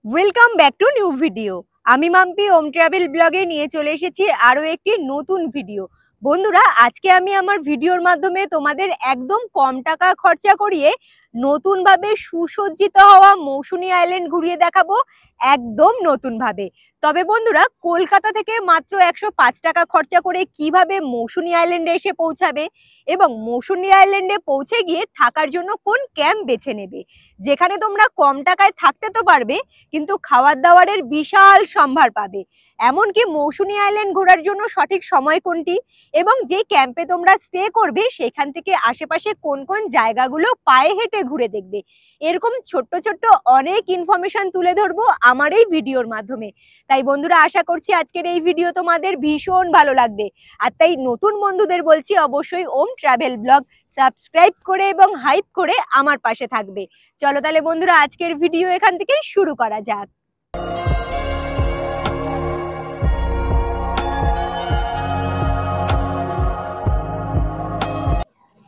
Welcome back to new video. আমি Mampi home travel ব্লগে নিয়ে চলে এসেছি আরো একটি নতুন ভিডিও। বন্ধুরা, আজকে আমি আমার ভিডিওর মাধ্যমে তোমাদের একদম কম টাকা খরচা করিয়ে নতুন ভাবে সুসজ্জিত হওয়া মৌসুনী আইল্যান্ড ঘুরিয়ে দেখাবো, একদম নতুন ভাবে। তবে বন্ধুরা, কলকাতা থেকে মাত্র 105 টাকা খরচা করে কিভাবে মৌসুনী আইল্যান্ডে এসে পৌঁছাবে এবং মৌসুনী আইল্যান্ডে পৌঁছে গিয়ে থাকার জন্য কোন ক্যাম্প বেছে নেবে, যেখানে তোমরা কম টাকায় থাকতে তো পারবে কিন্তু খাবার দাবারের বিশাল সম্ভার পাবে। এমনকি মৌসুনী আইল্যান্ড ঘোরার জন্য সঠিক সময় কোনটি এবং যে ক্যাম্পে তোমরা স্টে করবে সেখান থেকে আশেপাশে কোন কোন জায়গাগুলো পায়ে হেঁটে ঘুরে দেখবে, এরকম ছোট্ট ছোট্ট অনেক ইনফরমেশন তুলে ধরবো আমার এই ভিডিওর মাধ্যমে। তাই বন্ধুরা, আশা করছি আজকের এই ভিডিও তোমাদের ভীষণ ভালো লাগবে। আর তাই নতুন বন্ধুদের বলছি, অবশ্যই ওম ট্রাভেল ব্লগ সাবস্ক্রাইব করে এবং হাইপ করে আমার পাশে থাকবে। চলো তাহলে বন্ধুরা, আজকের ভিডিও এখান থেকে শুরু করা যাক।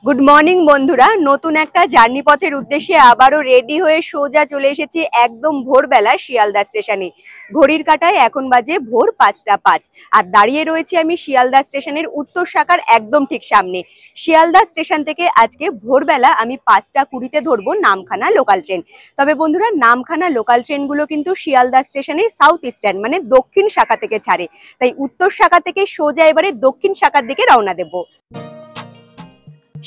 গুড মর্নিং বন্ধুরা, নতুন একটা জার্নি পথের উদ্দেশ্যে আবারও রেডি হয়ে সোজা চলে এসেছি একদম ভোরবেলা শিয়ালদা স্টেশনে। ঘড়ির কাঁটায় এখন বাজে ভোর 5টা 5 আর দাঁড়িয়ে রয়েছি আমি শিয়ালদা স্টেশনের উত্তর শাখার একদম ঠিক সামনে। শিয়ালদা স্টেশন থেকে আজকে ভোরবেলা আমি 5টা 20-তে ধরবো নামখানা লোকাল ট্রেন। তবে বন্ধুরা, নামখানা লোকাল ট্রেনগুলো কিন্তু শিয়ালদা স্টেশনের সাউথ ইস্টার্ন মানে দক্ষিণ শাখা থেকে ছাড়ে, তাই উত্তর শাখা থেকে সোজা এবারে দক্ষিণ শাখার দিকে রওনা দেবো।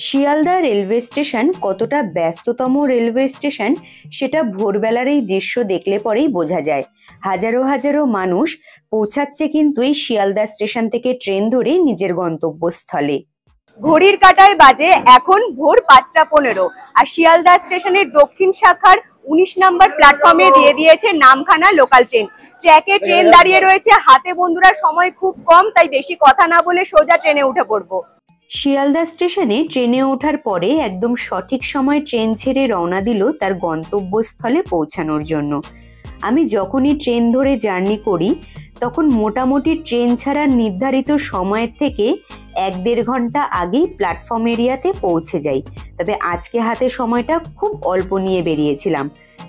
শিয়ালদা রেলওয়ে স্টেশন কতটা ব্যস্ততম রেলওয়ে স্টেশন সেটা ভোরবেলার এই দৃশ্য দেখলে পরেই বোঝা যায়। হাজারো হাজারো মানুষ পৌঁছাচ্ছে কিন্তু এই শিয়ালদা স্টেশন থেকে ট্রেন ধরে নিজের গন্তব্যস্থলে। ঘড়ির কাঁটায় বাজে এখন ভোর 5টা 15 আর শিয়ালদা স্টেশনের দক্ষিণ শাখার 19 নম্বর প্ল্যাটফর্মে দিয়ে দিয়েছে নামখানা লোকাল ট্রেন। ট্র্যাকে ট্রেন দাঁড়িয়ে রয়েছে, হাতে বন্ধুরা সময় খুব কম, তাই বেশি কথা না বলে সোজা ট্রেনে উঠে পড়বো। শিয়ালদা স্টেশনে ট্রেনে ওঠার পরে একদম সঠিক সময় ট্রেন ছেড়ে রওনা দিল তার গন্তব্যস্থলে পৌঁছানোর জন্য। আমি যখনই ট্রেন ধরে জার্নি করি তখন মোটামুটি ট্রেন ছাড়ার নির্ধারিত সময়ের থেকে 1-1.5 ঘন্টা আগেই প্ল্যাটফর্ম এরিয়াতে পৌঁছে যাই। তবে আজকে হাতে সময়টা খুব অল্প নিয়ে বেরিয়েছিলাম,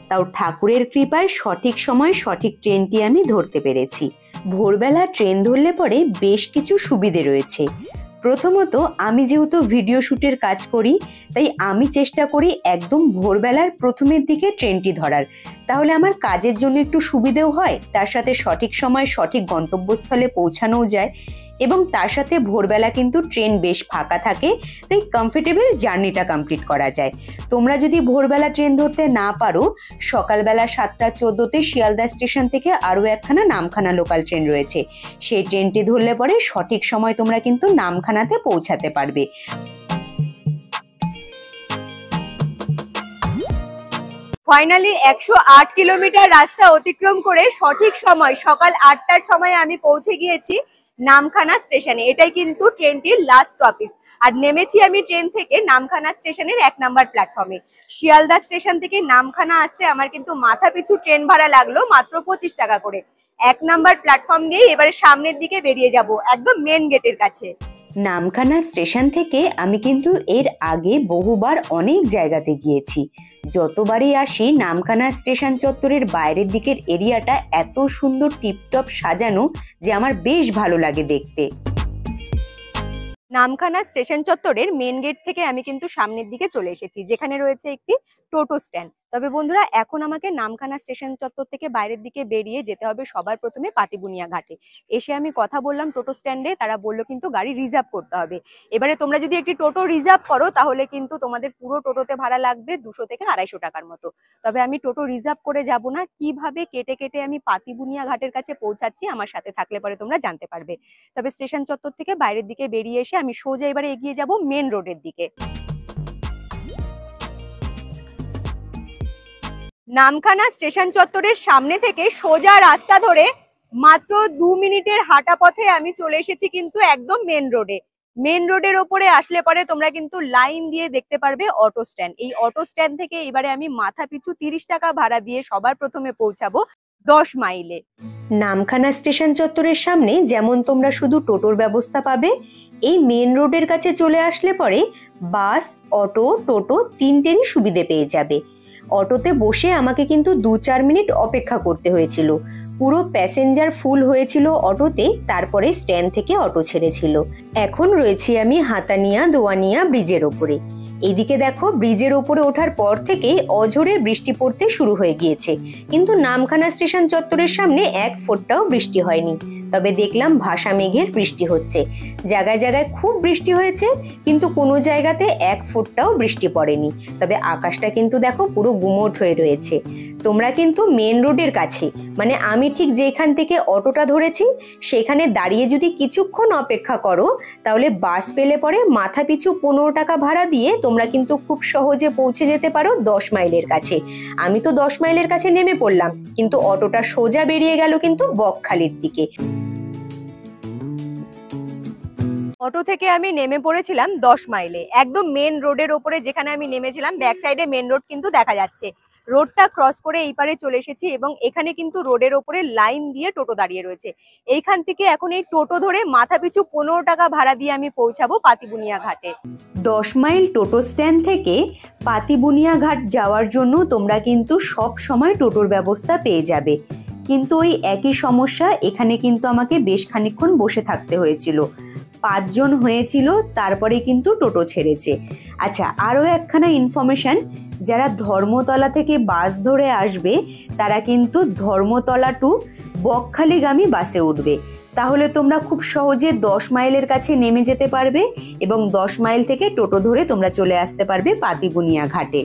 তাও ঠাকুরের কৃপায় সঠিক সময় সঠিক ট্রেনটি আমি ধরতে পেরেছি। ভোরবেলা ট্রেন ধরলে পরে বেশ কিছু সুবিধে রয়েছে। প্রথমত, আমি যেহেতু ভিডিও শুটের কাজ করি তাই আমি চেষ্টা করি একদম ভোরবেলার প্রথমের দিকে ট্রেনটি ধরার, তাহলে আমার কাজের জন্য একটু সুবিধেও হয়, তার সাথে সঠিক সময় সঠিক গন্তব্যস্থলে পৌঁছানোও যায় এবং তার সাথে ভোরবেলা কিন্তু ট্রেন বেশ ফাঁকা থাকে, তাই কমফোর্টেবল জার্নিটা কমপ্লিট করা যায়। তোমরা যদি ভোরবেলা ট্রেন ধরতে না পারো, সকালবেলা 7টা 14-তে শিয়ালদা স্টেশন থেকে আরও একখানা নামখানা লোকাল ট্রেন রয়েছে, সেই ট্রেনটি ধরলে পরে সঠিক সময় তোমরা কিন্তু নামখানাতে পৌঁছাতে পারবে। ফাইনালি 108 কিলোমিটার রাস্তা অতিক্রম করে সঠিক সময় সকাল 8টার সময় আমি পৌঁছে গিয়েছি নামখানা স্টেশনে। এটাই কিন্তু ট্রেনটির লাস্ট স্টপেজ। আর নেমেছি আমি ট্রেন থেকে নামখানা স্টেশনের 1 নম্বর প্ল্যাটফর্মে। শিয়ালদা স্টেশন থেকে নামখানা আসছে আমার কিন্তু মাথা পিছু ট্রেন ভাড়া লাগলো মাত্র 25 টাকা করে। 1 নম্বর প্ল্যাটফর্ম দিয়ে এবারে সামনের দিকে বেরিয়ে যাব একদম মেন গেটের কাছে। নামখানা স্টেশন থেকে আমি কিন্তু এর আগে বহুবার অনেক জায়গাতে গিয়েছি। যতবারই আসি নামখানা স্টেশন চত্বরের বাইরের দিকের এরিয়াটা এত সুন্দর টিপটপ সাজানো যে আমার বেশ ভালো লাগে দেখতে। নামখানা স্টেশন চত্বরের মেন গেট থেকে আমি কিন্তু সামনের দিকে চলে এসেছি, যেখানে রয়েছে একটি টোটো স্ট্যান্ড। তবে বন্ধুরা, এখন আমাকে নামখানা স্টেশন চত্বর থেকে বাইরের দিকে বেরিয়ে যেতে হবে সবার প্রথমে পাতিবুনিয়া ঘাটে। এসে আমি কথা বললাম টোটো স্ট্যান্ডে, তারা বললো কিন্তু গাড়ি রিজার্ভ করতে হবে। এবারে তোমরা যদি একটি টোটো রিজার্ভ করো তাহলে কিন্তু তোমাদের পুরো টোটোতে ভাড়া লাগবে 200 থেকে 250 টাকার মতো। তবে আমি টোটো রিজার্ভ করে যাব না, কিভাবে কেটে কেটে আমি পাতিবুনিয়া ঘাটের কাছে পৌঁছাচ্ছি আমার সাথে থাকলে পরে তোমরা জানতে পারবে। তবে স্টেশন চত্বর থেকে বাইরের দিকে বেরিয়ে এসে আমি সোজা এবারে এগিয়ে যাব মেন রোডের দিকে। নামখানা স্টেশন চত্বরের সামনে থেকে সোজা রাস্তা ধরে মাত্র 2 মিনিটের হাঁটা পথে আমি চলে এসেছি কিন্তু একদম মেন রোডে। মেন রোডের ওপরে আসলে পরে তোমরা কিন্তু লাইন দিয়ে দেখতে পারবে অটো স্ট্যান্ড। এই অটো স্ট্যান্ড থেকে এবারে আমি মাথা পিছু 30 টাকা ভাড়া দিয়ে সবার প্রথমে পৌঁছাবো 10 মাইলে। নামখানা স্টেশন চত্বরের সামনে যেমন তোমরা শুধু টোটোর ব্যবস্থা পাবে, এই মেন রোডের কাছে চলে আসলে পরে বাস, অটো, টোটো তিনটেরই সুবিধে পেয়ে যাবে। অটোতে বসে আমাকে কিন্তু 2-4 মিনিট অপেক্ষা করতে হয়েছিল। পুরো প্যাসেঞ্জার ফুল হয়েছিল অটোতে, তারপরে স্ট্যান্ড থেকে অটো ছেড়েছিল। এখন রয়েছি আমি হাতানিয়া দোয়ানিয়া ব্রিজের ওপরে। এদিকে দেখো, ব্রিজের ওপরে ওঠার পর থেকে অঝোরে বৃষ্টি পড়তে শুরু হয়ে গিয়েছে, কিন্তু নামখানা স্টেশন চত্বরের সামনে 1 ফোঁটাও বৃষ্টি হয়নি। তবে দেখলাম ভাসা মেঘের বৃষ্টি হচ্ছে, জায়গায় জায়গায় খুব বৃষ্টি হয়েছে, কিন্তু কোনো জায়গাতে 1 ফোঁটাও বৃষ্টি পড়েনি। তবে আকাশটা কিন্তু দেখো পুরো গুমোট হয়ে রয়েছে। তোমরা কিন্তু মেন রোডের কাছে, মানে আমি ঠিক যেখান থেকে অটোটা ধরেছি সেখানে দাঁড়িয়ে যদি কিছুক্ষণ অপেক্ষা করো, তাহলে বাস পেলে পরে মাথা পিছু 15 টাকা ভাড়া দিয়ে তোমরা কিন্তু খুব সহজে পৌঁছে যেতে পারো 10 মাইলের কাছে। আমি তো 10 মাইলের কাছে নেমে পড়লাম, কিন্তু অটোটা সোজা বেরিয়ে গেল কিন্তু বকখালির দিকে। অটো থেকে আমি নেমে পড়েছিলাম 10 মাইলে, একদম মেন রোডের ওপরে যেখানে আমি নেমেছিলাম। ব্যাক সাইডে মেন রোড কিন্তু দেখা যাচ্ছে। রোডটা ক্রস করে এই পারে চলে এসেছি এবং এখানে কিন্তু রোডের ওপরে লাইন দিয়ে টোটো দাঁড়িয়ে রয়েছে। এইখান থেকে এখন এই টোটো ধরে মাথা পিছু 15 টাকা ভাড়া দিয়ে আমি পৌঁছাবো পাতিবুনিয়া ঘাটে। 10 মাইল টোটো স্ট্যান্ড থেকে পাতিবুনিয়া ঘাট যাওয়ার জন্য তোমরা কিন্তু সব সময় টোটোর ব্যবস্থা পেয়ে যাবে, কিন্তু ওই একই সমস্যা, এখানে কিন্তু আমাকে বেশ খানিকক্ষণ বসে থাকতে হয়েছিল। 5 জন হয়েছিল, তারপরে কিন্তু টোটো ছেড়েছে। আচ্ছা, আরও একখানা ইনফরমেশন, যারা ধর্মতলা থেকে বাস ধরে আসবে তারা কিন্তু ধর্মতলা টু বকখালিগামী বাসে উঠবে, তাহলে তোমরা খুব সহজে 10 মাইলের কাছে নেমে যেতে পারবে এবং 10 মাইল থেকে টোটো ধরে তোমরা চলে আসতে পারবে পাতিবুনিয়া ঘাটে।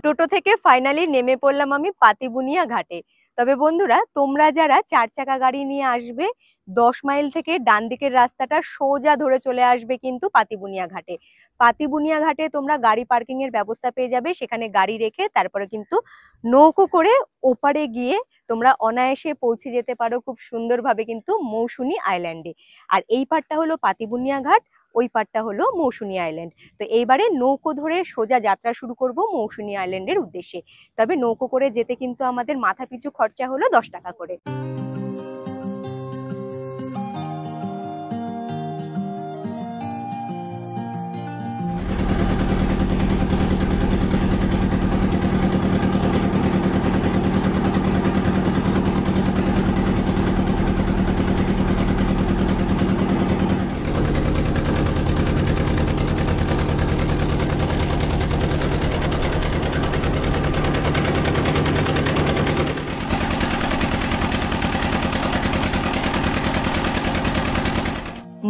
টোটো থেকে ফাইনালি নেমে পড়লাম আমি পাতিবুনিয়া ঘাটে। তবে বন্ধুরা, তোমরা যারা 4 চাকা গাড়ি নিয়ে আসবে, 10 মাইল থেকে ডান দিকের রাস্তাটা সোজা ধরে চলে আসবে কিন্তু পাতিবুনিয়া ঘাটে। পাতিবুনিয়া ঘাটে তোমরা গাড়ি পার্কিং এর ব্যবস্থা পেয়ে যাবে, সেখানে গাড়ি রেখে তারপরে কিন্তু নৌকো করে ওপারে গিয়ে তোমরা অনায়াসে পৌঁছে যেতে পারো খুব সুন্দরভাবে কিন্তু মৌসুনী আইল্যান্ডে। আর এই পারটা হলো পাতিবুনিয়া ঘাট, ওই পারটা হলো মৌসুনী আইল্যান্ড। তো এইবারে নৌকো ধরে সোজা যাত্রা শুরু করব মৌসুনী আইল্যান্ডের উদ্দেশ্যে। তবে নৌকো করে যেতে কিন্তু আমাদের মাথা পিছু খরচা হলো 10 টাকা করে।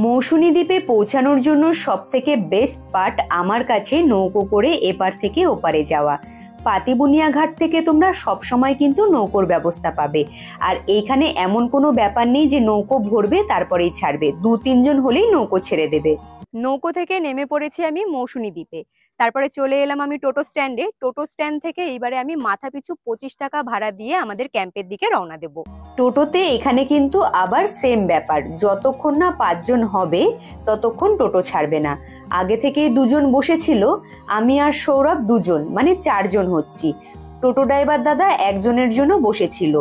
মৌসুনী দ্বীপে পৌঁছানোর জন্য সব থেকে বেস্ট পার্ট আমার কাছে নৌকো করে এপার থেকে ওপারে যাওয়া। পাতিবুনিয়া ঘাট থেকে তোমরা সব সময় কিন্তু নৌকোর ব্যবস্থা পাবে, আর এইখানে এমন কোনো ব্যাপার নেই যে নৌকো ভরবে তারপরেই ছাড়বে, 2-3 জন হলেই নৌকো ছেড়ে দেবে। নৌকো থেকে নেমে পড়েছি আমি মৌসুনী দ্বীপে, তারপরে চলে এলাম আমি টোটো স্ট্যান্ডে। টোটো স্ট্যান্ড থেকে এইবারে আমি মাথা পিছু 25 টাকা ভাড়া দিয়ে আমাদের ক্যাম্পের দিকে রওনা দেব। টোটোতে এখানে কিন্তু আবার সেম ব্যাপার, যতক্ষণ না 5 জন হবে ততক্ষণ টোটো ছাড়বে না। আগে থেকেই 2 জন বসেছিল, আমি আর সৌরভ 2 জন, মানে 4 জন হচ্ছি। টোটো ড্রাইভার দাদা একজনের জন্য বসেছিল,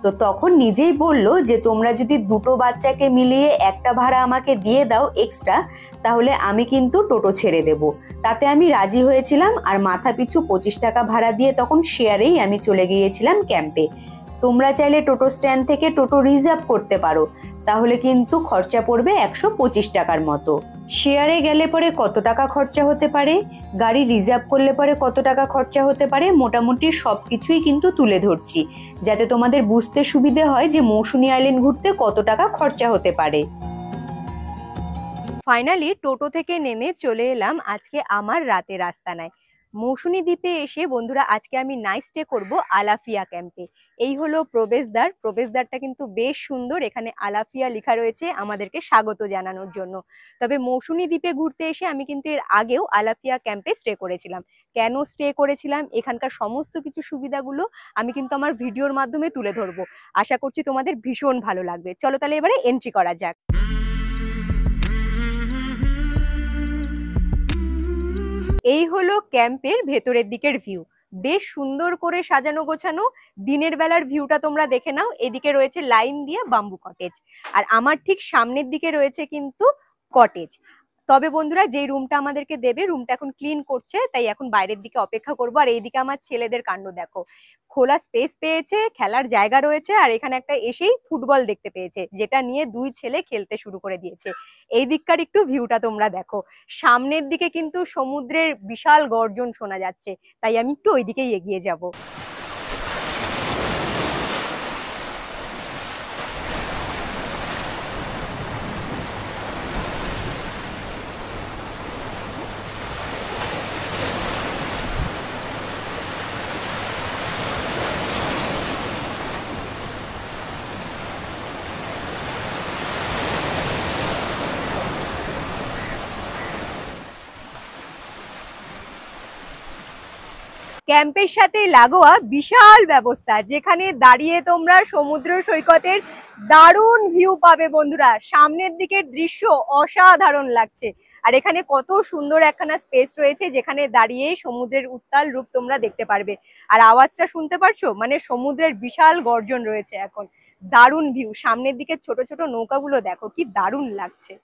তো তখন নিজেই বলল যে তোমরা যদি দুটো বাচ্চাকে মিলিয়ে একটা ভাড়া আমাকে দিয়ে দাও এক্সট্রা, তাহলে আমি কিন্তু টোটো ছেড়ে দেব। তাতে আমি রাজি হয়েছিলাম, আর মাথা পিছু 25 টাকা ভাড়া দিয়ে তখন শেয়ারেই আমি চলে গিয়েছিলাম ক্যাম্পে। তোমরা চাইলে টোটো স্ট্যান্ড থেকে টোটো রিজার্ভ করতে পারো, তাহলে কিন্তু খরচা পড়বে 125 টাকার মতো। শেয়ারে গেলে পরে কত টাকা খরচা হতে পারে, গাড়ি রিজার্ভ করলে পরে কত টাকা খরচা হতে পারে, মোটামুটি সবকিছুই কিন্তু তুলে ধরছি, যাতে তোমাদের বুঝতে সুবিধে হয় যে মৌসুনী আইল্যান্ড ঘুরতে কত টাকা খরচা হতে পারে। ফাইনালি টোটো থেকে নেমে চলে এলাম আজকে আমার রাতের আস্তানায়। মৌসুনী দ্বীপে এসে বন্ধুরা আজকে আমি নাইট স্টে করব আলাফিয়া ক্যাম্পে। এই হলো প্রবেশদ্বার। প্রবেশদ্বারটা কিন্তু বেশ সুন্দর, এখানে আলাফিয়া লেখা রয়েছে আমাদেরকে স্বাগত জানানোর জন্য। তবে মৌসুনী দ্বীপে ঘুরতে এসে আমি কিন্তু এর আগেও আলাফিয়া ক্যাম্পে স্টে করেছিলাম। কেন স্টে করেছিলাম, এখানকার সমস্ত কিছু সুবিধাগুলো আমি কিন্তু আমার ভিডিওর মাধ্যমে তুলে ধরবো। আশা করছি তোমাদের ভীষণ ভালো লাগবে। চলো তাহলে এবারে এন্ট্রি করা যাক। এই হলো ক্যাম্পের ভেতরের দিকের ভিউ, বেশ সুন্দর করে সাজানো গোছানো। দিনের বেলার ভিউটা তোমরা দেখে নাও। এদিকে রয়েছে লাইন দিয়ে বাম্বু কটেজ, আর আমার ঠিক সামনের দিকে রয়েছে কিন্তু কটেজ। তবে বন্ধুরা, যে রুমটা আমাদেরকে দেবে, রুমটা এখন ক্লিন করছে, তাই এখন বাইরের দিকে অপেক্ষা করবো। আর এইদিকে আমার ছেলেদের কাণ্ড দেখো, খোলা স্পেস পেয়েছে, খেলার জায়গা রয়েছে, আর এখানে একটা এসেই ফুটবল দেখতে পেয়েছে, যেটা নিয়ে দুই ছেলে খেলতে শুরু করে দিয়েছে। এই দিককার একটু ভিউটা তোমরা দেখো, সামনের দিকে কিন্তু সমুদ্রের বিশাল গর্জন শোনা যাচ্ছে, তাই আমি একটু ওইদিকেই এগিয়ে যাব। ক্যাম্পের সাথে লাগোয়া বিশাল ব্যবস্থা, যেখানে দাঁড়িয়ে তোমরা সমুদ্র সৈকতের দারুণ ভিউ পাবে বন্ধুরা। সামনের দিকের দৃশ্য অসাধারণ লাগছে। আর এখানে কত সুন্দর একখানা স্পেস রয়েছে, যেখানে দাঁড়িয়ে সমুদ্রের উত্তাল রূপ তোমরা দেখতে পারবে। আর আওয়াজটা শুনতে পারছো, মানে সমুদ্রের বিশাল গর্জন রয়েছে এখন। দারুণ ভিউ, সামনের দিকে ছোট ছোট নৌকাগুলো দেখো, কি দারুণ লাগছে।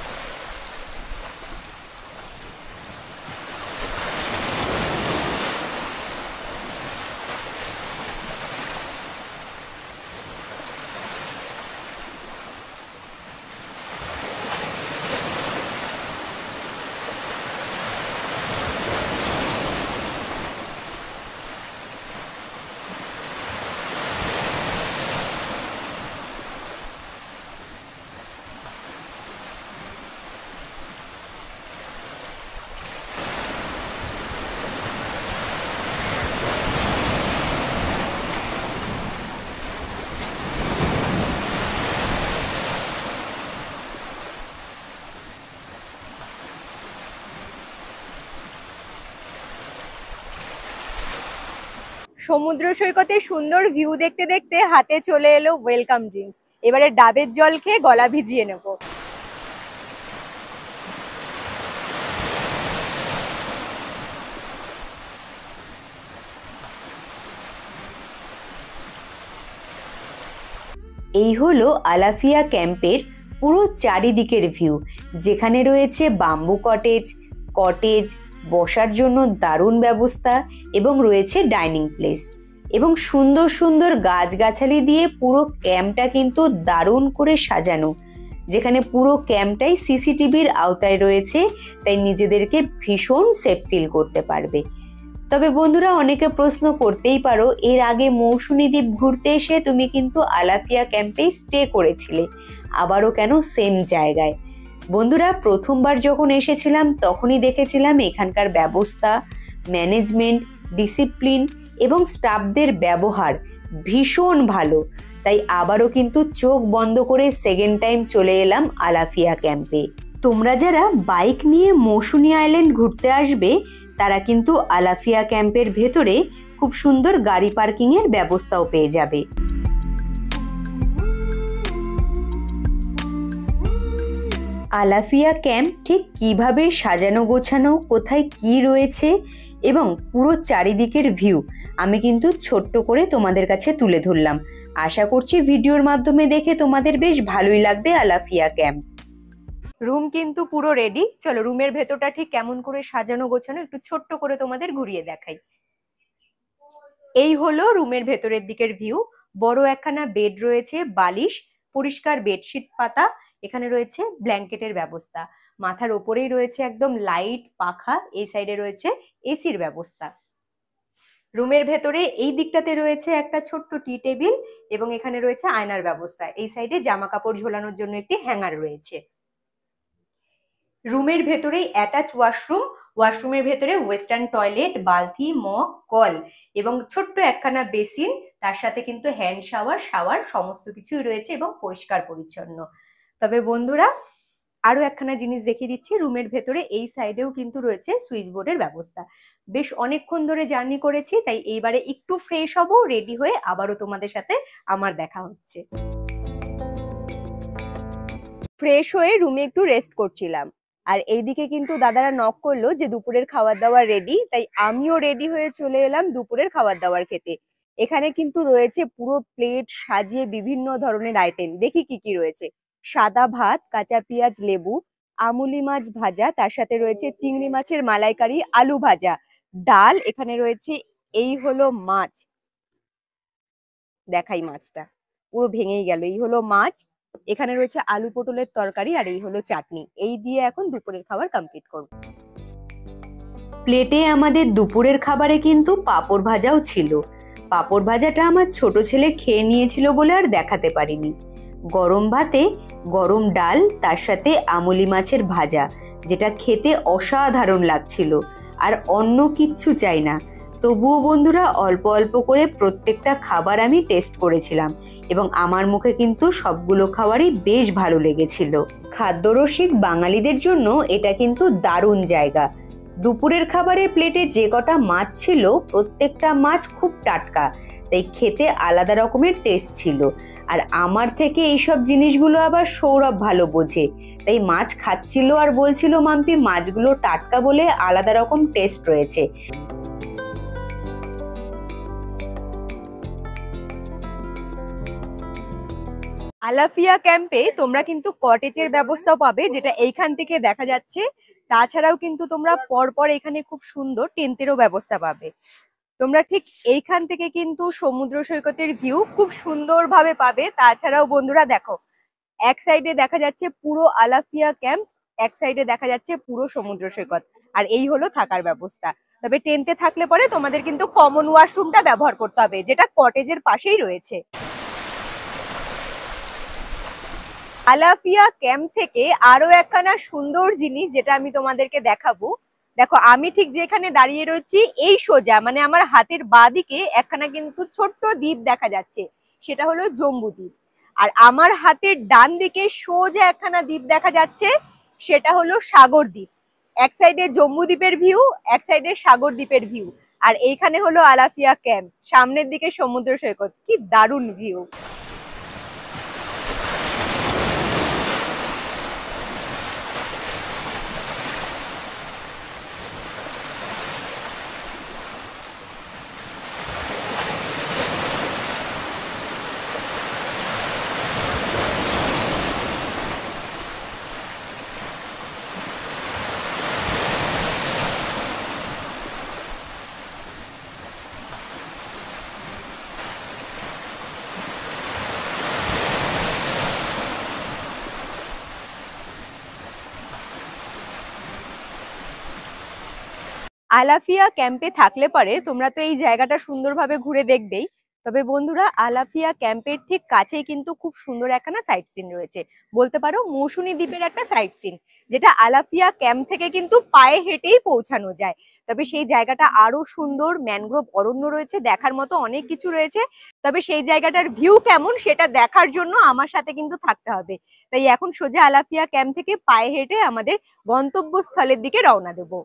সমুদ্র সৈকতের সুন্দর ভিউ দেখতে দেখতে হাতে চলে এলো ওয়েলকাম ড্রিঙ্কস। এবারে ডাবের জল খেয়ে গলা ভিজিয়ে নেব। এই হলো আলাফিয়া ক্যাম্পের পুরো চারিদিকের ভিউ, যেখানে রয়েছে বাম্বু কটেজ, কটেজ, বসার জন্য দারুণ ব্যবস্থা এবং রয়েছে ডাইনিং প্লেস এবং সুন্দর সুন্দর গাছগাছালি দিয়ে পুরো ক্যাম্পটা কিন্তু দারুণ করে সাজানো, যেখানে পুরো ক্যাম্পটাই সিসিটিভির আওতায় রয়েছে, তাই নিজেদেরকে ভীষণ সেফ ফিল করতে পারবে। তবে বন্ধুরা, অনেকে প্রশ্ন করতেই পারো, এর আগে মৌসুমী দ্বীপ ঘুরতে এসে তুমি কিন্তু আলাফিয়া ক্যাম্পে স্টে করেছিলে, আবারও কেন সেম জায়গায়? বন্ধুরা, প্রথমবার যখন এসেছিলাম তখনই দেখেছিলাম এখানকার ব্যবস্থা, ম্যানেজমেন্ট, ডিসিপ্লিন এবং স্টাফদের ব্যবহার ভীষণ ভালো, তাই আবারও কিন্তু চোখ বন্ধ করে সেকেন্ড টাইম চলে এলাম আলাফিয়া ক্যাম্পে। তোমরা যারা বাইক নিয়ে মৌসুমী আইল্যান্ড ঘুরতে আসবে, তারা কিন্তু আলাফিয়া ক্যাম্পের ভেতরে খুব সুন্দর গাড়ি পার্কিং এর ব্যবস্থাও পেয়ে যাবে। আলাফিয়া ক্যাম্প ঠিক কিভাবে সাজানো গোছানো, কোথায় কি রয়েছে এবং পুরো চারিদিকের ভিউ আমি কিন্তু ছোট্ট করে তোমাদের কাছে তুলে ধরলাম। আশা করছি ভিডিওর মাধ্যমে দেখে তোমাদের বেশ ভালোই লাগবে আলাফিয়া ক্যাম্প। রুম কিন্তু পুরো রেডি। চলো রুমের ভেতরটা ঠিক কেমন করে সাজানো গোছানো একটু ছোট্ট করে তোমাদের ঘুরিয়ে দেখাই। এই হলো রুমের ভেতরের দিকের ভিউ। বড় একখানা বেড রয়েছে, বালিশ, পরিষ্কার বেডশিট পাতা, এখানে রয়েছে ব্ল্যাঙ্কেটের ব্যবস্থা, মাথার ওপরেই রয়েছে একদম লাইট পাখা, এই সাইডে রয়েছে এসির ব্যবস্থা। রুমের ভেতরে এই দিকটাতে রয়েছে একটা ছোট্ট টি টেবিল এবং এখানে রয়েছে আয়নার ব্যবস্থা, এই সাইডে জামা কাপড় ঝোলানোর জন্য একটি হ্যাঙ্গার রয়েছে। রুমের ভেতরেই অ্যাটাচ ওয়াশরুম, ওয়াশরুমের ভেতরে ওয়েস্টার্ন টয়লেট, বালতি, মগ, কল এবং ছোট্ট একখানা বেসিন, তার সাথে কিন্তু হ্যান্ড শাওয়ার, শাওয়ার সমস্ত কিছুই রয়েছে এবং পরিষ্কার পরিচ্ছন্ন। তবে বন্ধুরা, আরো একখানা জিনিস দেখিয়ে দিচ্ছি, রুমের ভেতরে এই সাইডেও কিন্তু রয়েছে সুইচ বোর্ডের ব্যবস্থা। বেশ অনেকক্ষণ ধরে জার্নি করেছি, তাই এইবারে একটু ফ্রেশ হব, রেডি হয়ে আবারও তোমাদের সাথে আমার দেখা হচ্ছে। ফ্রেশ হয়ে রুমে একটু রেস্ট করছিলাম, আর এইদিকে কিন্তু দাদারা নক করলো যে দুপুরের খাবার দাবার রেডি, তাই আমিও রেডি হয়ে চলে এলাম দুপুরের খাবার দাবার খেতে। এখানে কিন্তু রয়েছে পুরো প্লেট সাজিয়ে বিভিন্ন ধরনের আইটেম, দেখি কি কি রয়েছে। সাদা ভাত, কাঁচা পেঁয়াজ, লেবু, আমুলি মাছ ভাজা, তার সাথে রয়েছে চিংড়ি মাছের মালাইকারি, আলু ভাজা, ডাল, এখানে রয়েছে এই হলো মাছ, দেখাই মাছটা পুরো ভেঙেই গেল, এই হলো মাছ, এখানে রয়েছে আলু পটলের তরকারি, আর এই হলো চাটনি। এই দিয়ে এখন দুপুরের খাবার কমপ্লিট করব। প্লেটে আমাদের দুপুরের খাবারে কিন্তু পাঁপড় ভাজাও ছিল। পাঁপড় ভাজাটা আমার ছোট ছেলে খেয়ে নিয়েছিল বলে আর দেখাতে পারিনি। গরম ভাতে গরম ডাল, তার সাথে আমুলি মাছের ভাজা, যেটা খেতে অসাধারণ লাগছিল। আর অন্য কিচ্ছু চাই না। তবুও বন্ধুরা অল্প অল্প করে প্রত্যেকটা খাবার আমি টেস্ট করেছিলাম এবং আমার মুখে কিন্তু সবগুলো খাবারই বেশ ভালো লেগেছিল। খাদ্যরসিক বাঙালিদের জন্য এটা কিন্তু দারুণ জায়গা। দুপুরের খাবারের প্লেটে যে কটা মাছ ছিল প্রত্যেকটা মাছ খুব টাটকা, তাই খেতে আলাদা রকমের টেস্ট ছিল। আর আমার থেকে এইসব জিনিসগুলো আবার সৌরভ ভালো বোঝে, তাই মাছ খাচ্ছিল আর বলছিল মাম্পি মাছগুলো টাটকা বলে আলাদা রকম টেস্ট রয়েছে। আলাফিয়া ক্যাম্পে তোমরা কিন্তু কটেজের ব্যবস্থাও পাবে, যেটা এইখান থেকে দেখা যাচ্ছে। তাছাড়াও কিন্তু তোমরা পরপর এখানে খুব সুন্দর টেন্টেরও ব্যবস্থা পাবে। তোমরা ঠিক এইখান থেকে কিন্তু সমুদ্র সৈকতের ভিউ খুব সুন্দরভাবে পাবে। তাছাড়াও বন্ধুরা দেখো, এক সাইডে দেখা যাচ্ছে পুরো আলাফিয়া ক্যাম্প, এক সাইডে দেখা যাচ্ছে পুরো সমুদ্র সৈকত, আর এই হলো থাকার ব্যবস্থা। তবে টেন্টে থাকলে পরে তোমাদের কিন্তু কমন ওয়াশরুমটা ব্যবহার করতে হবে, যেটা কটেজের পাশেই রয়েছে। আলাফিয়া ক্যাম্প থেকে আরো একখানা সুন্দর জিনিস যেটা আমি তোমাদেরকে দেখাবো। দেখো, আমি ঠিক যেখানে দাঁড়িয়ে রয়েছি এই সোজা মানে আমার হাতের বাঁ দিকে একখানা কিন্তু ছোট্ট দ্বীপ দেখা যাচ্ছে, সেটা হলো জম্বু দ্বীপ। আর আমার হাতের ডান দিকে সোজা একখানা দ্বীপ দেখা যাচ্ছে, সেটা হলো সাগর দ্বীপ। এক সাইডে জম্বু দ্বীপের ভিউ, এক সাইডে সাগর দ্বীপের ভিউ, আর এইখানে হলো আলাফিয়া ক্যাম্প, সামনের দিকে সমুদ্র সৈকত। কি দারুণ ভিউ! আলাফিয়া ক্যাম্পে থাকলে পরে তোমরা তো এই জায়গাটা সুন্দরভাবে ঘুরে দেখবেই। তবে বন্ধুরা, আলাফিয়া ক্যাম্পের ঠিক কাছেই কিন্তু খুব সুন্দর একখানা সাইট সিন রয়েছে, বলতে পারো মৌসুনী দ্বীপের একটা সাইট সিন, যেটা আলাফিয়া ক্যাম্প থেকে কিন্তু পায়ে হেঁটেই পৌঁছানো যায়। তবে সেই জায়গাটা আরো সুন্দর, ম্যানগ্রোভ অরণ্য রয়েছে, দেখার মতো অনেক কিছু রয়েছে। তবে সেই জায়গাটার ভিউ কেমন সেটা দেখার জন্য আমার সাথে কিন্তু থাকতে হবে। তাই এখন সোজা আলাফিয়া ক্যাম্প থেকে পায়ে হেঁটে আমাদের গন্তব্যস্থলের দিকে রওনা দেবো।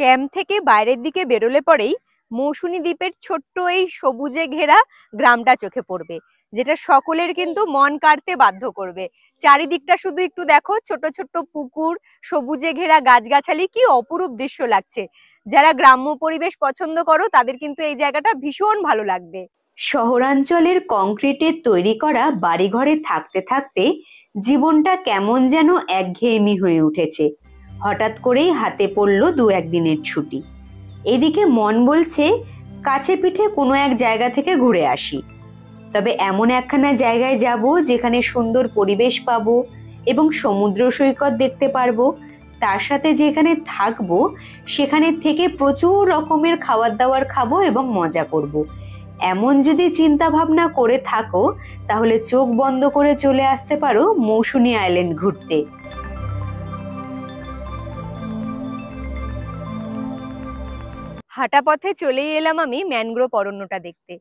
ক্যাম্প থেকে বাইরের দিকে বেরোলে পরেই মৌসুনী দ্বীপের ছোট্ট এই সবুজে ঘেরা গ্রামটা চোখে পড়বে, যেটা সকলের কিন্তু মন কাড়তে বাধ্য করবে। চারিদিকটা শুধু একটু দেখো, ছোট ছোট্ট পুকুর, সবুজে ঘেরা গাছগাছালি, কি অপরূপ দৃশ্য লাগছে। যারা গ্রাম্য পরিবেশ পছন্দ করো তাদের কিন্তু এই জায়গাটা ভীষণ ভালো লাগবে। শহরাঞ্চলের কংক্রিটের তৈরি করা বাড়িঘরে থাকতে থাকতে জীবনটা কেমন যেন একঘেয়েমি হয়ে উঠেছে। হঠাৎ করেই হাতে পড়ল 2-1 দিনের ছুটি। এদিকে মন বলছে কাছে পিঠে কোনো এক জায়গা থেকে ঘুরে আসি। তবে এমন একখানা জায়গায় যাব যেখানে সুন্দর পরিবেশ পাবো এবং সমুদ্র সৈকত দেখতে পারবো, তার সাথে যেখানে থাকবো সেখানে থেকে প্রচুর রকমের খাবার দাবার খাবো এবং মজা করব। এমন যদি চিন্তা ভাবনা করে থাকো তাহলে চোখ বন্ধ করে চলে আসতে পারো মৌসুনী আইল্যান্ড ঘুরতে। হাঁটা পথে চলেই এলাম আমি ম্যানগ্রোভ অরণ্যটা দেখতে।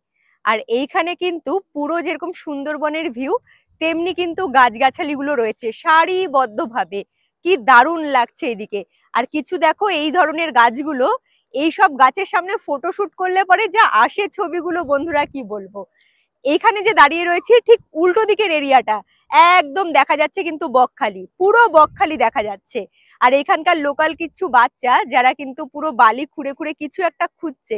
আর এইখানে কিন্তু পুরো যেরকম সুন্দরবনের ভিউ, তেমনি কিন্তু গাছগাছালিগুলো রয়েছে সারিবদ্ধভাবে। কি দারুণ লাগছে এদিকে। আর কিছু দেখো, এই ধরনের গাছগুলো, এই সব গাছের সামনে ফটোশুট করলে পরে যা আসে ছবিগুলো, বন্ধুরা কি বলবো। এইখানে যে দাঁড়িয়ে রয়েছে ঠিক উল্টো দিকের এরিয়াটা একদম দেখা যাচ্ছে কিন্তু বকখালি, পুরো বকখালি দেখা যাচ্ছে। আর এখানকার লোকাল কিছু বাচ্চা যারা কিন্তু পুরো বালি খুঁড়ে খুঁড়ে কিছু একটা খুঁজছে,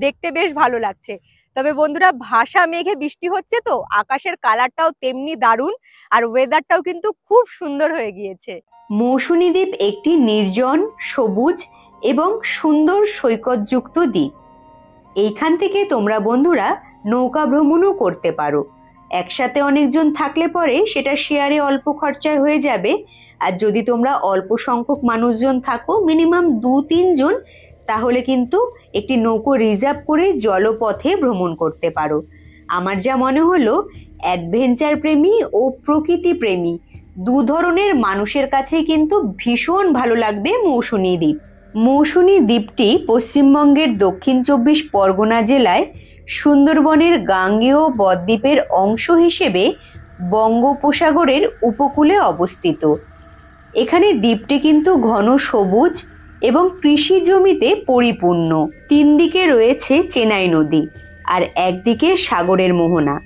দেখতে বেশ ভালো লাগছে। তবে বন্ধুরা ভাষা মেঘে বৃষ্টি হচ্ছে তো আকাশের কালারটাও তেমনি দারুণ, আর ওয়েদারটাও কিন্তু খুব সুন্দর হয়ে গিয়েছে। মৌসুনী দ্বীপ একটি নির্জন, সবুজ এবং সুন্দর সৈকতযুক্ত দ্বীপ। এইখান থেকে তোমরা বন্ধুরা নৌকা ভ্রমণও করতে পারো। একসাথে অনেকজন থাকলে পরে সেটা শেয়ারে অল্প খরচায় হয়ে যাবে। আর যদি তোমরা অল্প সংখ্যক মানুষজন থাকো, মিনিমাম 2-3 জন, তাহলে কিন্তু একটি নৌকো রিজার্ভ করে জলপথে ভ্রমণ করতে পারো। আমার যা মনে হলো, অ্যাডভেঞ্চার প্রেমী ও প্রকৃতি প্রেমী দু ধরনের মানুষের কাছে কিন্তু ভীষণ ভালো লাগবে মৌসুনী দ্বীপ। মৌসুনী দ্বীপটি পশ্চিমবঙ্গের দক্ষিণ 24 পরগনা জেলায় সুন্দরবনের গাঙ্গেয় বদ্বীপের অংশ হিসেবে বঙ্গোপসাগরের উপকূলে অবস্থিত। এখানে দ্বীপটি কিন্তু ঘন সবুজ এবং কৃষি জমিতে পরিপূর্ণ। 3 দিকে রয়েছে চেনাই নদী, আর একদিকে সাগরের মোহনা।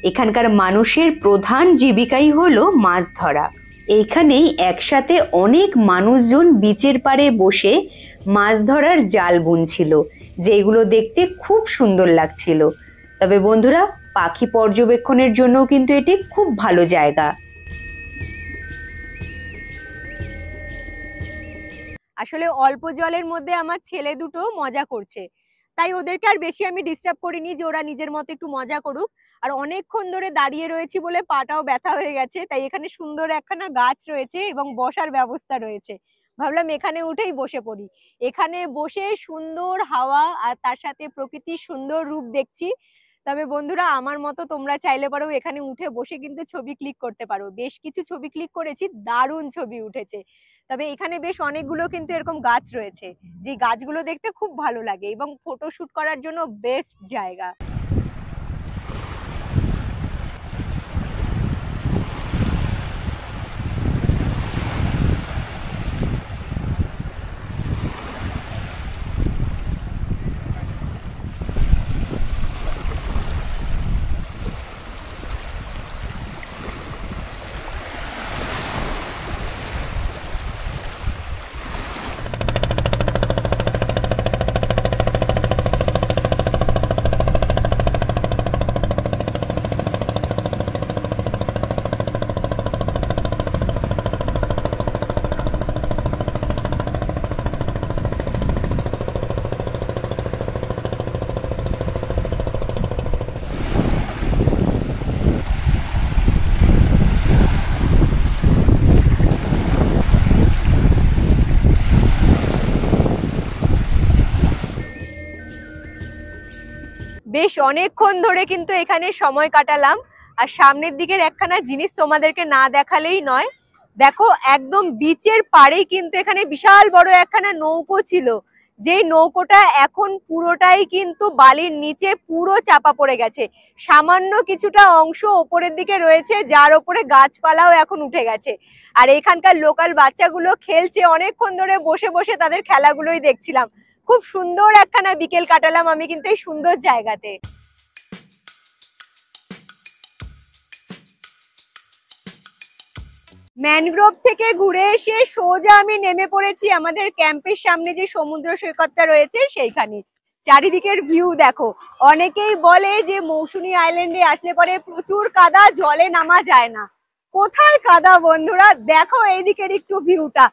এখানকার মানুষের প্রধান জীবিকাই হলো মাছ ধরা। এইখানেই একসাথে অনেক মানুষজন বিচের পাড়ে বসে মাছ ধরার জাল বুনছিল, যেগুলো দেখতে খুব সুন্দর লাগছিল। তবে বন্ধুরা, পাখি পর্যবেক্ষণের জন্য কিন্তু এটি খুব ভালো জায়গা। আসলে অল্প জলের মধ্যে আমার ছেলে দুটো মজা করছে, তাই ওদেরকে আর বেশি আমি ডিস্টার্ব করিনি, যে ওরা নিজের মতো একটু মজা করুক। আর অনেকক্ষণ ধরে দাঁড়িয়ে রয়েছি বলে পাটাও ব্যথা হয়ে গেছে, তাই এখানে সুন্দর একখানা গাছ রয়েছে এবং বসার ব্যবস্থা রয়েছে। ভাবলাম এখানে উঠেই বসে পড়ি। এখানে বসে সুন্দর হাওয়া আর তার সাথে প্রকৃতির সুন্দর রূপ দেখছি। তবে বন্ধুরা, আমার মতো তোমরা চাইলে পারো এখানে উঠে বসে কিন্তু ছবি ক্লিক করতে পারো। বেশ কিছু ছবি ক্লিক করেছি, দারুণ ছবি উঠেছে। তবে এখানে বেশ অনেকগুলো কিন্তু এরকম গাছ রয়েছে, যে গাছগুলো দেখতে খুব ভালো লাগে এবং ফটো শুট করার জন্য বেস্ট জায়গা। বেশ অনেকক্ষণ ধরে কিন্তু এখানে সময় কাটালাম। আর সামনের দিকের একখানা জিনিস তোমাদেরকে না দেখালেই নয়। দেখো, একদম বিচের পাড়েই কিন্তু এখানে বিশাল বড় একখানা নৌকো ছিল, যেই নৌকোটা এখন পুরোটাই কিন্তু বালির নিচে পুরো চাপা পড়ে গেছে। সামান্য কিছুটা অংশ ওপরের দিকে রয়েছে, যার ওপরে গাছপালাও এখন উঠে গেছে। আর এখানকার লোকাল বাচ্চাগুলো খেলছে, অনেকক্ষণ ধরে বসে বসে তাদের খেলাগুলোই দেখছিলাম। খুব সুন্দর একখানা বিকেল কাটালাম আমি কিন্তু এই সুন্দর জায়গাতে। ম্যানগ্রোভ থেকে ঘুরে এসে সোজা আমি নেমে পড়েছি আমাদের ক্যাম্পের সামনে যে সমুদ্র সৈকতটা রয়েছে সেইখানে। চারিদিকের ভিউ দেখো। অনেকেই বলে যে মৌসুনী আইল্যান্ডে আসলে পরে প্রচুর কাদা, জলে নামা যায় না। কোথায় কাদা বন্ধুরা, দেখো এইদিকের একটু ভিউটা।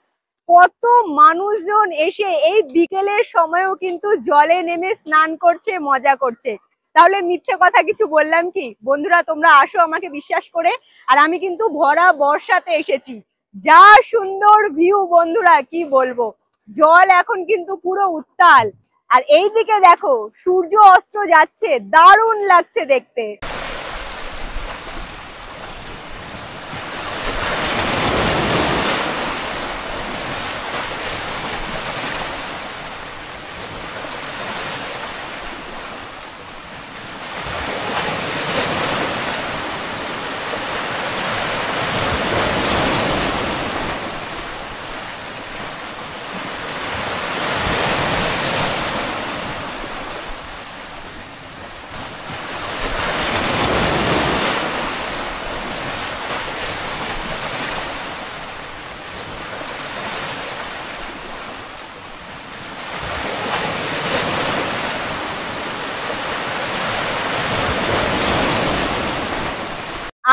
কত মানুষজন এসে এই বিকেলের সময়ও কিন্তু জলে নেমে স্নান করছে, মজা করছে। তাহলে মিথ্যে কথা কিছু বললাম কি? বন্ধুরা, তোমরা আসো আমাকে বিশ্বাস করে। আর আমি কিন্তু ভরা বর্ষাতে এসেছি। যা সুন্দর ভিউ বন্ধুরা, কি বলবো। জল এখন কিন্তু পুরো উত্তাল। আর এই দিকে দেখো সূর্য অস্ত যাচ্ছে, দারুণ লাগছে দেখতে।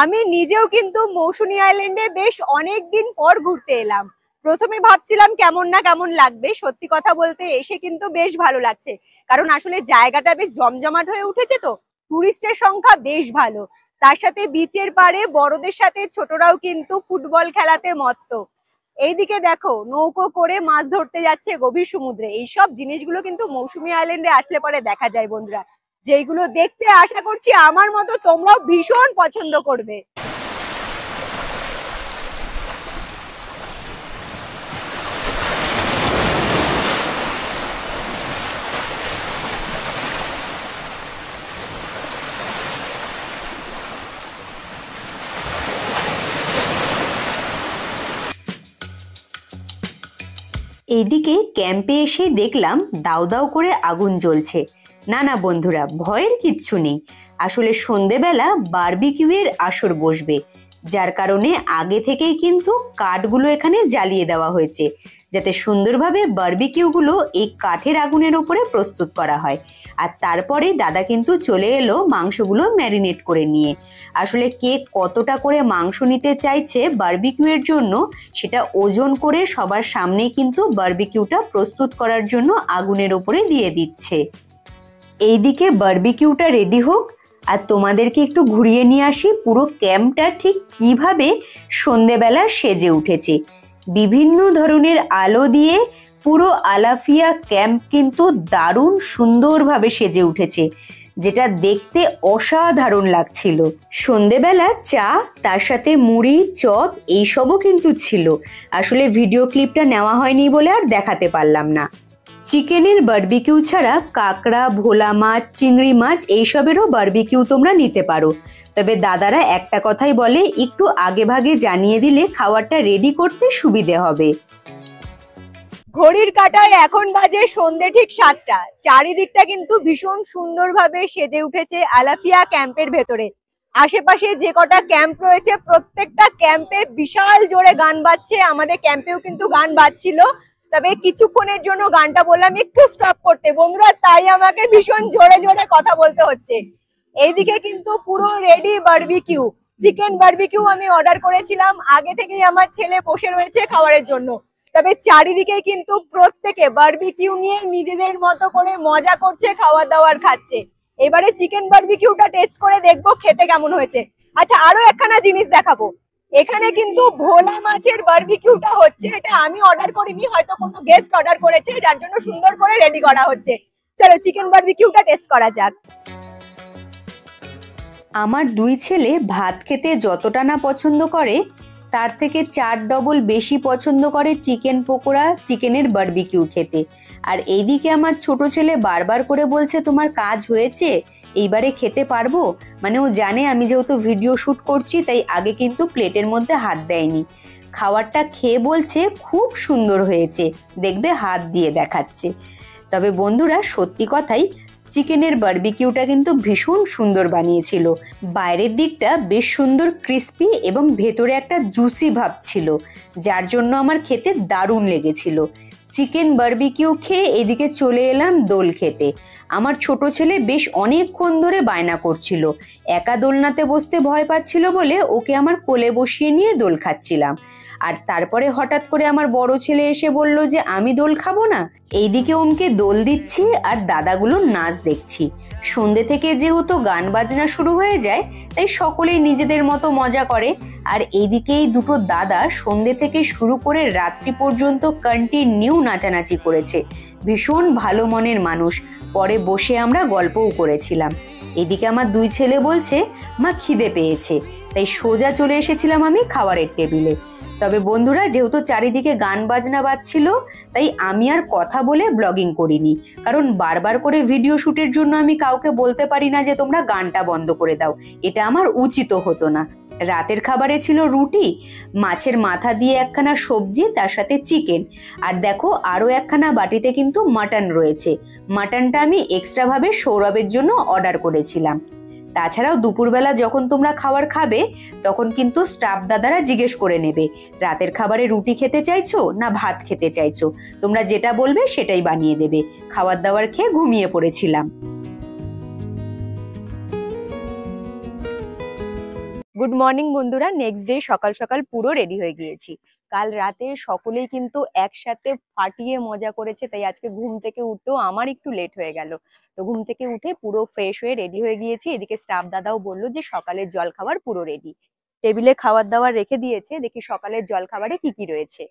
আমি নিজেও কিন্তু মৌসুমী আইল্যান্ডে বেশ অনেকদিন পর ঘুরতে এলাম। প্রথমে ভাবছিলাম কেমন না কেমন লাগবে, সত্যি কথা বলতে এসে কিন্তু বেশ ভালো লাগছে। কারণ আসলে জায়গাটা বেশ জমজমাট হয়ে উঠেছে, তো টুরিস্টের সংখ্যা বেশ ভালো। তার সাথে বিচের পাড়ে বড়দের সাথে ছোটরাও কিন্তু ফুটবল খেলাতে মত্ত। এইদিকে দেখো নৌকো করে মাছ ধরতে যাচ্ছে গভীর সমুদ্রে। এইসব জিনিসগুলো কিন্তু মৌসুমী আইল্যান্ডে আসলে পরে দেখা যায় বন্ধুরা, যেইগুলো দেখতে আশা করছি আমার মতো তোমরাও ভীষণ পছন্দ করবে। এইদিকে ক্যাম্পে এসে দেখলাম দাউ দাউ করে আগুন জ্বলছে। না না বন্ধুরা, ভয়ের কিচ্ছু নেই। আসলে সন্ধেবেলা বারবিকিউ এর আসর বসবে, যার কারণে আগে থেকেই কিন্তু কাঠগুলো এখানে জ্বালিয়ে দেওয়া হয়েছে, যাতে সুন্দরভাবে বারবিকিউ গুলো এই কাঠের আগুনের উপরে প্রস্তুত করা হয়। আর তারপরে দাদা কিন্তু চলে এলো মাংসগুলো ম্যারিনেট করে নিয়ে। আসলে কে কতটা করে মাংস নিতে চাইছে বারবিকিউ এর জন্য, সেটা ওজন করে সবার সামনেই কিন্তু বারবিকিউটা প্রস্তুত করার জন্য আগুনের উপরে দিয়ে দিচ্ছে। এইদিকে বারবিকিউটা রেডি হোক, আর তোমাদেরকে একটু ঘুরিয়ে নিয়ে আসি পুরো ক্যাম্পটা ঠিক কিভাবে সন্ধেবেলা সেজে উঠেছে। বিভিন্ন ধরনের আলো দিয়ে পুরো আলাফিয়া ক্যাম্প কিন্তু দারুণ সুন্দরভাবে সেজে উঠেছে, যেটা দেখতে অসাধারণ লাগছিল। সন্ধেবেলা চা, তার সাথে মুড়ি, চপ এইসবও কিন্তু ছিল। আসলে ভিডিও ক্লিপটা নেওয়া হয়নি বলে আর দেখাতে পারলাম না। চিকেনের বারবিকিউ ছাড়া কাঁকড়া, ভোলা মাছ, চিংড়ি মাছ এইসবেরও বারবিকিউ তোমরা নিতে পারো। তবে দাদারা একটা কথাই বলে, একটু আগে ভাগে জানিয়ে দিলে খাবারটা রেডি করতে সুবিধে হবে। ঘড়ির কাঁটায় এখন বাজে সন্ধে ঠিক 7টা। চারিদিকটা কিন্তু ভীষণ সুন্দরভাবে সেজে উঠেছে আলাফিয়া ক্যাম্পের ভেতরে। আশেপাশে যে কটা ক্যাম্প রয়েছে প্রত্যেকটা ক্যাম্পে বিশাল জোরে গান বাজছে। আমাদের ক্যাম্পেও কিন্তু গান বাজছিল, তবে কিছুক্ষণের জন্য গানটা বললাম একটু স্টপ করতে বন্ধুরা, তাই আমাকে ভীষণ জোরে জোরে কথা বলতে হচ্ছে। এইদিকে কিন্তু পুরো রেডি বারবিকিউ, চিকেন বারবিকিউ আমি অর্ডার করেছিলাম, আগে থেকেই আমার ছেলে বসে রয়েছে খাবারের জন্য। তবে চারিদিকে কিন্তু প্রত্যেকে বারবিকিউ নিয়ে নিজেদের মতো করে মজা করছে, খাওয়া দাওয়ার খাচ্ছে। এবারে চিকেন বারবিকিউটা টেস্ট করে দেখবো খেতে কেমন হয়েছে। আচ্ছা, আরো একখানা জিনিস দেখাবো। এখানে কিন্তু ভোলা মাছের বারবিকিউটা হচ্ছে, এটা আমি অর্ডার করিনি, হয়তো কোনো গেস্ট অর্ডার করেছে, যার জন্য সুন্দর করে রেডি করা হচ্ছে। চলো চিকেন বারবিকিউটা টেস্ট করা যাক। আমার দুই ছেলে ভাত খেতে যতটা না পছন্দ করে, তার থেকে 4 ডবল বেশি পছন্দ করে চিকেন পকোড়া, চিকেনের বারবিকিউ খেতে। আর এইদিকে আমার ছোট ছেলে বারবার করে বলছে, তোমার কাজ হয়েছে, এইবারে খেতে পারবো। মানে ও জানে আমি যেহেতু ভিডিও শুট করছি, তাই আগে কিন্তু প্লেটের মধ্যে হাত দেয়নি। খাবারটা খেয়ে বলছে খুব সুন্দর হয়েছে, দেখবে হাত দিয়ে দেখাচ্ছে। তবে বন্ধুরা সত্যি কথাই, চিকেনের বারবিকিউটা কিন্তু ভীষণ সুন্দর বানিয়েছিল। বাইরের দিকটা বেশ সুন্দর ক্রিস্পি এবং ভেতরে একটা জুসি ভাব ছিল, যার জন্য আমার খেতে দারুণ লেগেছিল। চিকেন বারবিকিউ খেয়ে এদিকে চলে এলাম দোল খেতে। আমার ছোট ছেলে বেশ অনেকক্ষণ ধরে বায়না করছিল, একা দোলনাতে বসতে ভয় পাচ্ছিল বলে ওকে আমার কোলে বসিয়ে নিয়ে দোল খাচ্ছিলাম। আর তারপরে হঠাৎ করে আমার বড় ছেলে এসে বলল যে আমি দোল খাবো না। এইদিকে ওমকে দোল দিচ্ছি আর দাদাগুলো নাচ দেখছি। সন্ধে থেকে যেহেতু গান বাজনা শুরু হয়ে যায়, তাই সকলেই নিজেদের মতো মজা করে। আর এইদিকে এই দুটো দাদা সন্ধে থেকে শুরু করে রাত্রি পর্যন্ত কন্টিনিউ নাচানাচি করেছে। ভীষণ ভালো মনের মানুষ। পরে বসে আমরা গল্পও করেছিলাম। এদিকে আমার দুই ছেলে বলছে মা খিদে পেয়েছে, তাই সোজা চলে এসেছিলাম আমি খাবারের টেবিলে। তবে বন্ধুরা যেহেতু চারিদিকে গান বাজনা বাজছিল, তাই আমি আর কথা বলে ব্লগিং করিনি, কারণ বারবার করে ভিডিও শুটের জন্য আমি কাউকে বলতে পারি না যে তোমরা গানটা বন্ধ করে দাও, এটা আমার উচিত হতো না। রাতের খাবারে ছিল রুটি, মাছের মাথা দিয়ে একখানা সবজি, তার সাথে চিকেন, আর দেখো আরো একখানা বাটিতে কিন্তু মাটন রয়েছে। মাটনটা আমি এক্সট্রা ভাবে সৌরভের জন্য অর্ডার করেছিলাম। তাছাড়াও দুপুরবেলা যখন তোমরা খাবার খাবে, তখন কিন্তু স্টাফ দাদারা জিজ্ঞেস করে নেবে রাতের খাবারে রুটি খেতে চাইছো না ভাত খেতে চাইছো, তোমরা যেটা বলবে সেটাই বানিয়ে দেবে। খাবার দাবার খেয়ে ঘুমিয়ে পড়েছিলাম। গুড মর্নিং বন্ধুরা, নেক্সট ডে সকাল সকাল পুরো রেডি হয়ে গিয়েছি। কাল রাতে সকলেই কিন্তু একসাথে ফাটিয়ে মজা করেছে, তাই আজকে ঘুম থেকে উঠতেও আমার একটু লেট হয়ে গেল। তো ঘুম থেকে উঠে পুরো ফ্রেশ হয়ে রেডি হয়ে গিয়েছি। এদিকে স্টাফ দাদাও বললো যে সকালের জল খাবার পুরো রেডি, টেবিলে খাবার দাবার রেখে দিয়েছে। দেখি সকালের জল খাবারে কি কি রয়েছে।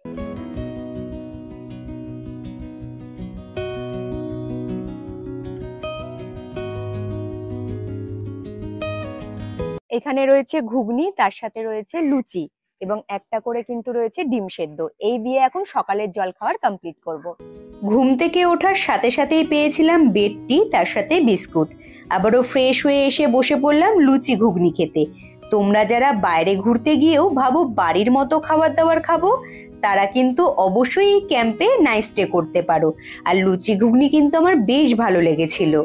এখানে রয়েছে ঘুগনি, তার সাথে রয়েছে লুচি এবং একটা করে কিন্তু রয়েছে ডিম সেদ্ধ। এই দিয়ে এখন সকালের জল খাবার কমপ্লিট করব। ঘুম থেকে ওঠার সাথে সাথেই পেয়েছিলাম বেড টি, তার সাথে বিস্কুট। আবারও ফ্রেশ হয়ে এসে বসে পড়লাম লুচি ঘুগনি খেতে। তোমরা যারা বাইরে ঘুরতে গিয়েও ভাবো বাড়ির মতো খাবার দাবার খাবো, তারা কিন্তু অবশ্যই এই ক্যাম্পে নাইট স্টে করতে পারো। আর লুচি ঘুগনি কিন্তু আমার বেশ ভালো লেগেছিল।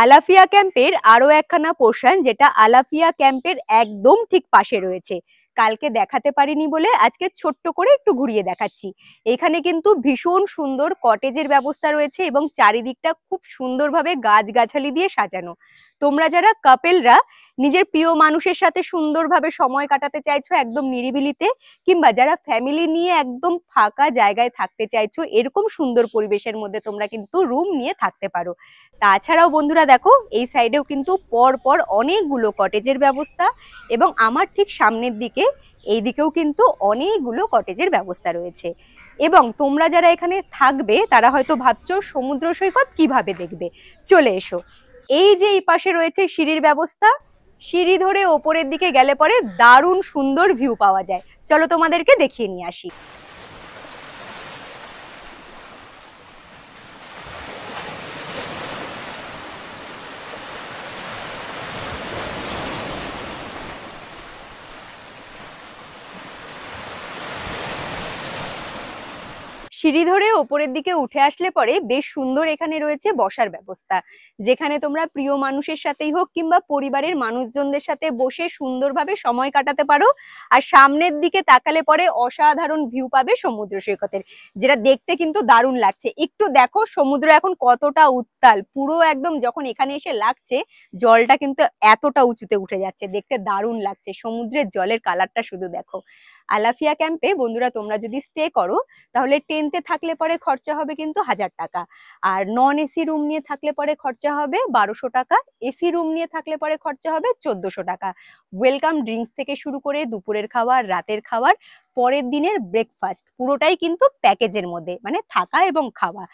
আলাফিয়া ক্যাম্পের আরো একখানা পোর্শন, যেটা আলাফিয়া ক্যাম্পের একদম ঠিক পাশে রয়েছে। কালকে দেখাতে পারিনি বলে আজকে ছোট্ট করে একটু ঘুরিয়ে দেখাচ্ছি। এখানে কিন্তু ভীষণ সুন্দর কটেজের ব্যবস্থা রয়েছে এবং চারিদিকটা খুব সুন্দরভাবে গাছগাছালি দিয়ে সাজানো। তোমরা যারা কাপেলরা নিজের প্রিয় মানুষের সাথে সুন্দরভাবে সময় কাটাতে চাইছো একদম নিরিবিলিতে, কিংবা যারা ফ্যামিলি নিয়ে একদম ফাঁকা জায়গায় থাকতে চাইছো, এরকম সুন্দর পরিবেশের মধ্যে তোমরা কিন্তু রুম নিয়ে থাকতে পারো। তাছাড়াও বন্ধুরা দেখো, এই সাইডেও কিন্তু পর পর অনেকগুলো কটেজের ব্যবস্থা এবং আমার ঠিক সামনের দিকে এই দিকেও কিন্তু অনেকগুলো কটেজের ব্যবস্থা রয়েছে। এবং তোমরা যারা এখানে থাকবে তারা হয়তো ভাবছো সমুদ্র সৈকত কিভাবে দেখবে। চলে এসো, এই যে এই পাশে রয়েছে সিঁড়ির ব্যবস্থা। সিঁড়ি ধরে ওপরের দিকে গেলে পরে দারুণ সুন্দর ভিউ পাওয়া যায়। চলো তোমাদেরকে দেখিয়ে নিয়ে আসি। সিঁড়ি ধরে ওপরের দিকে উঠে আসলে পরে বেশ সুন্দর এখানে রয়েছে বসার ব্যবস্থা, যেখানে তোমরা প্রিয় মানুষের সাথেই হোক কিংবা পরিবারের মানুষজনদের সাথে বসে সুন্দরভাবে সময় কাটাতে পারো। আর সামনের দিকে তাকালে পরে অসাধারণ ভিউ পাবে সমুদ্র সৈকতের, যেটা দেখতে কিন্তু দারুণ লাগছে। একটু দেখো সমুদ্র এখন কতটা উত্তাল, পুরো একদম যখন এখানে এসে লাগছে জলটা কিন্তু এতটা উঁচুতে উঠে যাচ্ছে, দেখতে দারুণ লাগছে। সমুদ্রের জলের কালারটা শুধু দেখো। আলাফিয়া ক্যাম্পে বন্ধুরা তোমরা যদি স্টে করো তাহলে টেন্টে থাকলে পরে খরচা হবে কিন্তু 1000 টাকা, আর নন এসি রুম নিয়ে থাকলে পরে খরচা হবে 1200 টাকা, এসি রুম নিয়ে থাকলে পরে খরচা হবে 1400 টাকা। ওয়েলকাম ড্রিঙ্কস থেকে শুরু করে দুপুরের খাবার, রাতের খাবার, পরের দিনের ব্রেকফাস্ট পুরোটাই কিন্তু প্যাকেজের মধ্যে, মানে থাকা এবং খাওয়া।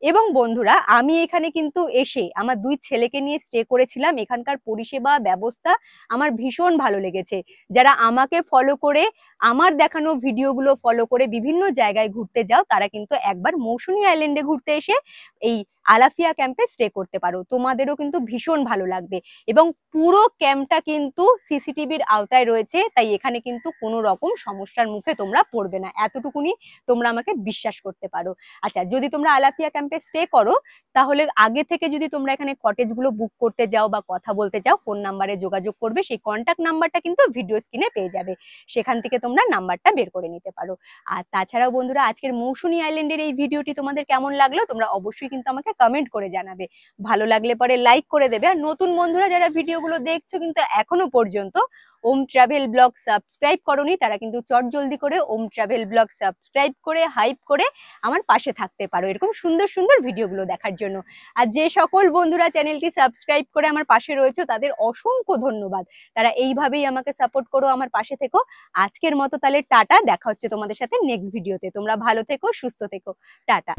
এবং বন্ধুরা আমি এখানে কিন্তু এসে আমার 2 ছেলেকে নিয়ে স্টে করেছিলাম। এখানকার পরিষেবা ব্যবস্থা আমার ভীষণ ভালো লেগেছে। যারা আমাকে ফলো করে, আমার দেখানো ভিডিওগুলো ফলো করে বিভিন্ন জায়গায় ঘুরতে যাও, তারা কিন্তু একবার মৌসুমী আইল্যান্ডে ঘুরতে এসে এই আলাফিয়া ক্যাম্পে স্টে করতে পারো। তোমাদেরও কিন্তু ভীষণ ভালো লাগবে। এবং পুরো ক্যাম্পটা কিন্তু সিসিটিভির আওতায় রয়েছে, তাই এখানে কিন্তু কোনো রকম সমস্যার মুখে তোমরা পড়বে না, এতটুকুনি তোমরা আমাকে বিশ্বাস করতে পারো। আচ্ছা, যদি তোমরা আলাফিয়া ক্যাম্পে স্টে করো তাহলে আগে থেকে যদি তোমরা এখানে কটেজগুলো বুক করতে যাও বা কথা বলতে চাও, কোন নাম্বারে যোগাযোগ করবে সেই কন্ট্যাক্ট নাম্বারটা কিন্তু ভিডিও স্ক্রিনে পেয়ে যাবে, সেখান থেকে তোমরা নাম্বারটা বের করে নিতে পারো। আর তাছাড়াও বন্ধুরা আজকের মৌসুমী আইল্যান্ডের এই ভিডিওটি তোমাদের কেমন লাগলো তোমরা অবশ্যই কিন্তু আমাকে কমেন্ট করে জানাবে। ভালো লাগলে পরে লাইক করে দেবে। আর নতুন বন্ধুরা যারা ভিডিওগুলো দেখছো কিন্তু এখনো পর্যন্ত ওম ট্রাভেল ব্লগ সাবস্ক্রাইব করোনি, তারা কিন্তু চটজলদি করে ওম ট্রাভেল ব্লগ সাবস্ক্রাইব করে হাইপ করে আমার পাশে থাকতে পারো এরকম সুন্দর সুন্দর ভিডিওগুলো দেখার জন্য। আর যে সকল বন্ধুরা চ্যানেলটি সাবস্ক্রাইব করে আমার পাশে রয়েছে তাদের অসংখ্য ধন্যবাদ। তারা এইভাবেই আমাকে সাপোর্ট করো, আমার পাশে থেকো। আজকের মতো তাহলে টাটা, দেখা হচ্ছে তোমাদের সাথে নেক্সট ভিডিওতে। তোমরা ভালো থেকো, সুস্থ থেকো, টাটা।